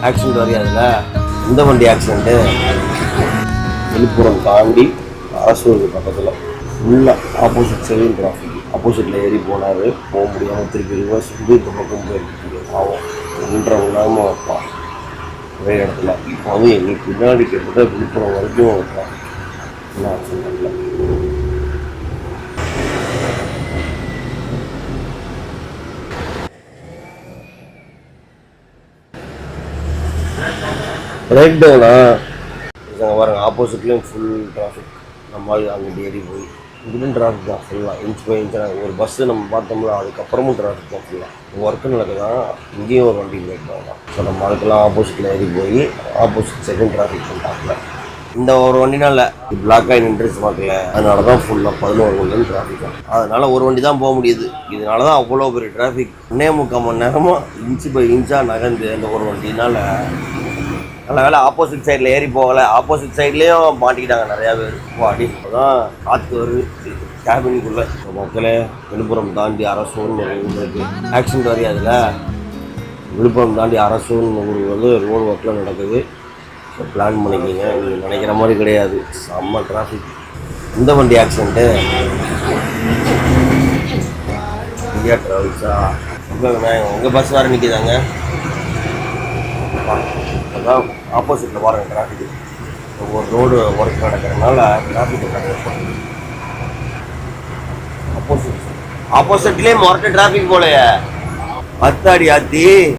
Accident வரையாதுல. இந்த வண்டி accident Villupuram தாண்டி அரசூர் பக்கத்தில் ஃபுல்லாக ஆப்போசிட் சைடு டிராஃபிக். ஆப்போசிட்டில் ஏறி போனார், போக முடியாமல் திருப்பி ரிவர்ஸ் வந்து இந்த பக்கம் போயிருக்கீங்க. ஆகும் 1.5 மணி நேரமாக வைப்பான் ஒரே இடத்துல. இப்போ வந்து எங்களுக்கு பின்னாடி கிட்டத்தட்ட விழுப்புரம் வரைக்கும் டிராஃபிக். என்ன ஆக்சிடென்ட் பிரேக் டவுனா பாருங்க. ஆப்போசிட்லேயும் ஃபுல் டிராஃபிக். நம்ம அங்கிட்டு ஏறி போய் இங்கிட்டும் டிராஃபிக் தான் ஃபுல்லாக. இன்ச் பை இன்ச்சாக ஒரு பஸ்ஸு நம்ம பார்த்தோம்ல, அதுக்கப்புறமும் டிராஃபிக் தான் ஃபுல்லாக. ஒர்க்கு நடக்குதான், இங்கேயும் ஒரு வண்டி பிரேக் டவுன் தான். ஸோ நம்ம அதுக்கெல்லாம் ஆப்போசிட்டில் ஏறி போய் ஆப்போசிட் செகண்ட் டிராஃபிக் பண்ணிட்டாப்புல. இந்த ஒரு வண்டினால பிளாக் ஆகி நின்றுச்சு பார்க்கல, அதனால தான் ஃபுல்லாக 11 மணி டிராஃபிக். அதனால ஒரு வண்டி தான் போக முடியுது. இதனால தான் அவ்வளோ பெரிய டிராஃபிக். 1.25 மணி நேரமாக இன்ச்சு பை இன்ச்சாக நகர்ந்து அந்த ஒரு வண்டினால. நல்ல வேலை ஆப்போசிட் சைடில் ஏறி போகலை. ஆப்போசிட் சைட்லேயும் மாட்டிக்கிட்டாங்க நிறையா பேர். வாடி தான் காற்று வருது கேபினுக்குள்ளே. மக்களே, விழுப்புரம் தாண்டி அரசூர்னு ஒரு ஊர் இருக்குது. ஆக்சிடென்ட் வரையாதுல. விழுப்புரம் தாண்டி அரசூர்னு ஊர் வந்து ரோடு ஒர்க்கில் நடக்குது. ஸோ பிளான் பண்ணிக்கிங்க. நீங்கள் நினைக்கிற மாதிரி கிடையாது, செம்ம டிராஃபிக். இந்த வண்டி ஆக்சிடென்ட்டு இந்தியா ட்ராவல்ஸா? உங்கள் பஸ் வேறு நிற்கிதாங்க. அதான் ஆப்போசிட்டில் பாருங்கள் டிராஃபிக்கு. ஒரு ரோடு ஒர்க் நடக்கிறதுனால டிராஃபிக் ஆப்போசிட்லேயே மொரட்டு டிராஃபிக் போலையே. அத்தாடி ஆத்தி.